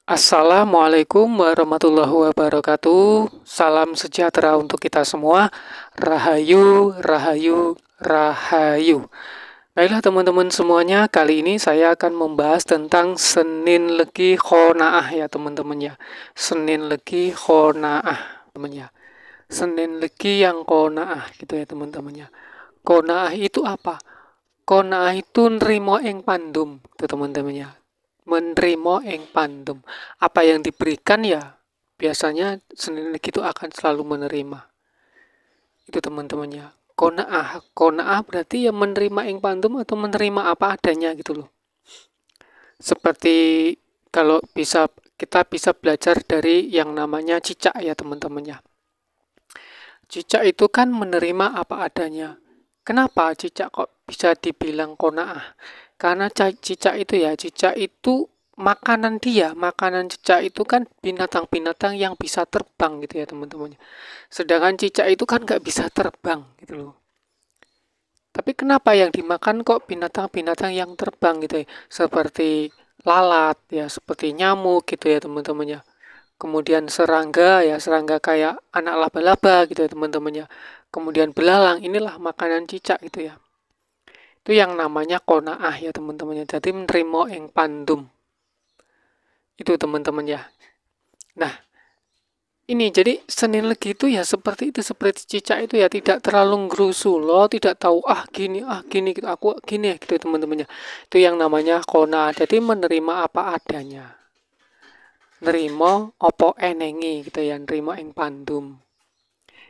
Assalamualaikum warahmatullahi wabarakatuh. Salam sejahtera untuk kita semua. Rahayu, rahayu, rahayu. Baiklah teman-teman semuanya, kali ini saya akan membahas tentang Senin Legi Khonaah ya teman-teman ya. Senin Legi Khonaah teman ya. Senin Legi yang Khonaah gitu ya teman-teman ya. Khonaah itu apa? Khonaah itu nrimo ing pandum itu teman-teman ya, menerima ing pandem. Apa yang diberikan ya biasanya Senin itu akan selalu menerima. Itu teman-temannya. Konaah, konaah berarti ya menerima ing pandem atau menerima apa adanya gitu loh. Seperti kalau kita bisa belajar dari yang namanya cicak ya teman-temannya. Cicak itu kan menerima apa adanya. Kenapa cicak kok bisa dibilang konaah? Karena cicak itu ya, cicak itu makanan cicak itu kan binatang-binatang yang bisa terbang gitu ya teman-teman. Sedangkan cicak itu kan nggak bisa terbang gitu loh. Tapi kenapa yang dimakan kok binatang-binatang yang terbang gitu ya? Seperti lalat ya, seperti nyamuk gitu ya teman-temannya. Kemudian serangga ya, serangga kayak anak laba-laba gitu ya teman-temannya. Kemudian belalang, inilah makanan cicak gitu ya. Itu yang namanya konaah ya teman-temannya. Jadi menerima yang pandum. Itu teman-teman ya. Nah, ini jadi Senin Legi itu ya seperti itu, seperti cicak itu ya, tidak terlalu ngerusu loh, tidak tahu ah gini gitu, aku gini ya gitu teman-temannya. Itu yang namanya kona. Jadi menerima apa adanya. Nerimo opo enengi gitu ya, nerimo ing pandum.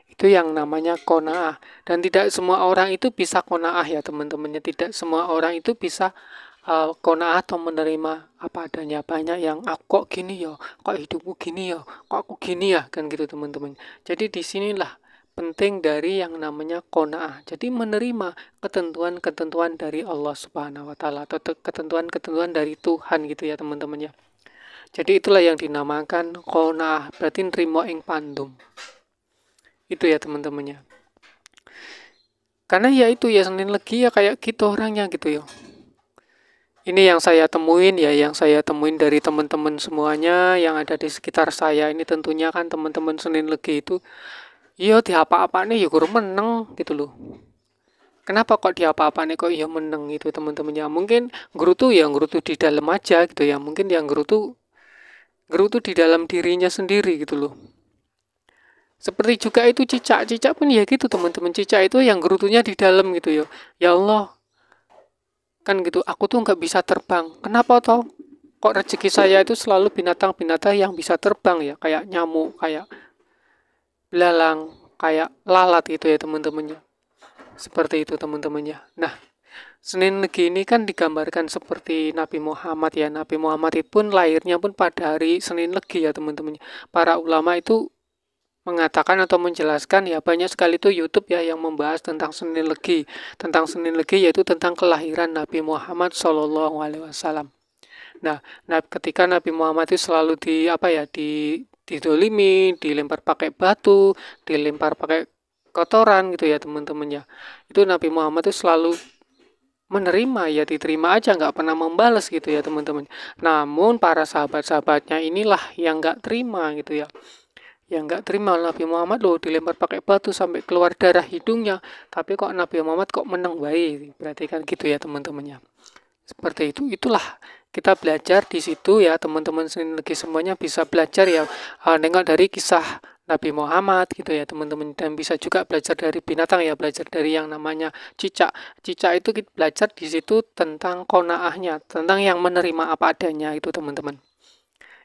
Itu yang namanya konaah. Dan tidak semua orang itu bisa konaah ya teman-temannya. Tidak semua orang itu bisa konaah atau menerima apa adanya. Banyak yang aku kok gini ya, kok hidupku gini ya, kok aku gini ya, kan gitu teman-teman. Jadi disinilah penting dari yang namanya konaah. Jadi menerima ketentuan-ketentuan dari Allah Subhanahu wa taala atau ketentuan-ketentuan dari Tuhan gitu ya teman-teman ya. Jadi itulah yang dinamakan konaah, berarti nerimo ing pandum. Itu ya teman-temannya. Karena ya itu ya Senin Legi ya kayak gitu orangnya gitu ya. Ini yang saya temuin ya, yang saya temuin dari teman-teman semuanya yang ada di sekitar saya. Ini tentunya kan teman-teman Senin Legi itu, iya di apa-apa nih ya guru meneng gitu loh. Kenapa kok di apa-apa nih kok iya meneng itu teman-temannya? Mungkin guru tuh di dalam aja gitu ya. Mungkin yang guru tuh di dalam dirinya sendiri gitu loh. Seperti juga itu cicak pun ya gitu teman-teman, cicak itu yang gerutunya di dalam gitu ya. Ya Allah, kan gitu. Aku tuh nggak bisa terbang. Kenapa toh? Kok rezeki saya itu selalu binatang-binatang yang bisa terbang ya, kayak nyamuk, kayak belalang, kayak lalat gitu ya teman-temannya. Seperti itu teman-temannya. Nah, Senin Legi ini kan digambarkan seperti Nabi Muhammad ya. Nabi Muhammad itu pun lahirnya pun pada hari Senin Legi ya teman-temannya. Para ulama itu mengatakan atau menjelaskan ya banyak sekali tuh YouTube ya yang membahas tentang Senin Legi yaitu tentang kelahiran Nabi Muhammad Shallallahu Alaihi Wasallam. Nah, ketika Nabi Muhammad itu selalu didolimi, dilempar pakai batu, dilempar pakai kotoran gitu ya teman-temannya. Itu Nabi Muhammad itu selalu menerima ya diterima aja nggak pernah membalas gitu ya teman-teman. Namun para sahabat-sahabatnya inilah yang nggak terima gitu ya, yang nggak terima Nabi Muhammad loh dilempar pakai batu sampai keluar darah hidungnya, tapi kok Nabi Muhammad kok menang baik, berarti kan gitu ya teman-temannya. Seperti itu, itulah kita belajar di situ ya teman-teman lagi semuanya bisa belajar ya, nengok dari kisah Nabi Muhammad gitu ya teman-teman, dan bisa juga belajar dari binatang ya, belajar dari yang namanya cicak. Cicak itu kita belajar di situ tentang konaahnya, tentang yang menerima apa adanya itu teman-teman.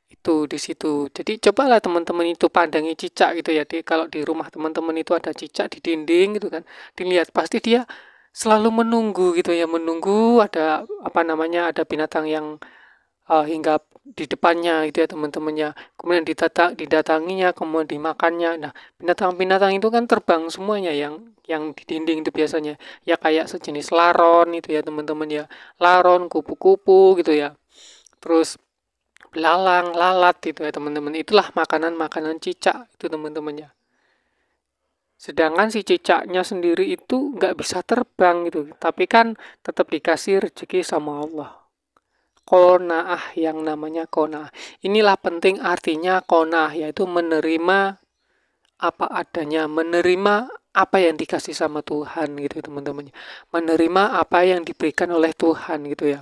Itu di situ. Jadi cobalah teman-teman itu pandangi cicak gitu ya. Kalau di rumah teman-teman itu ada cicak di dinding gitu kan. Dilihat pasti dia selalu menunggu gitu ya, menunggu ada apa namanya, ada binatang yang hinggap di depannya gitu ya teman-temannya. Kemudian didatanginya, kemudian dimakannya. Nah, binatang-binatang itu kan terbang semuanya yang di dinding itu biasanya. Ya kayak sejenis laron itu ya teman-teman ya. Laron, kupu-kupu gitu ya. Terus belalang, lalat gitu ya teman-teman. Itulah makanan-makanan cicak itu teman-temannya. Sedangkan si cicaknya sendiri itu nggak bisa terbang gitu. Tapi kan tetap dikasih rezeki sama Allah. Qanaah, yang namanya qanaah. Inilah penting artinya qanaah, yaitu menerima apa adanya, menerima apa yang dikasih sama Tuhan gitu teman-teman. Menerima apa yang diberikan oleh Tuhan gitu ya.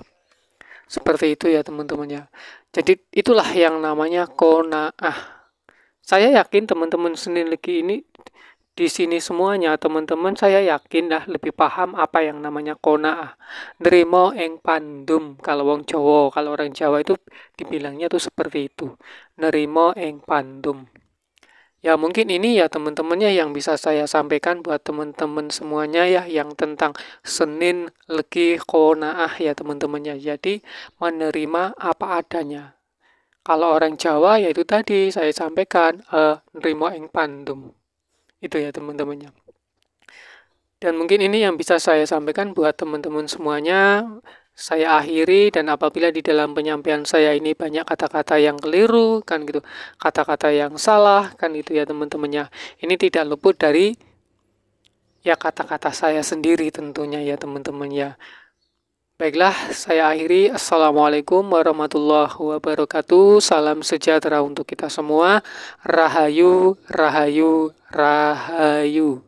Seperti itu ya teman-teman ya. Jadi itulah yang namanya qanaah. Saya yakin teman-teman sendiri ini di sini semuanya teman-teman, saya yakin dah lebih paham apa yang namanya qanaah. Nrimo ing pandum kalau wong Jawa, kalau orang Jawa itu dibilangnya tuh seperti itu. Nrimo ing pandum. Ya mungkin ini ya teman-temannya yang bisa saya sampaikan buat teman-teman semuanya ya, yang tentang Senin Legi Qanaah ya teman-temannya. Jadi menerima apa adanya. Kalau orang Jawa ya itu tadi saya sampaikan nrimo ing pandum. Itu ya teman-temannya. Dan mungkin ini yang bisa saya sampaikan buat teman-teman semuanya. Saya akhiri, dan apabila di dalam penyampaian saya ini banyak kata-kata yang keliru kan gitu, kata-kata yang salah kan gitu ya teman-temannya. Ini tidak luput dari ya kata-kata saya sendiri tentunya ya teman-teman ya. Baiklah, saya akhiri. Assalamualaikum warahmatullahi wabarakatuh. Salam sejahtera untuk kita semua. Rahayu, rahayu, rahayu.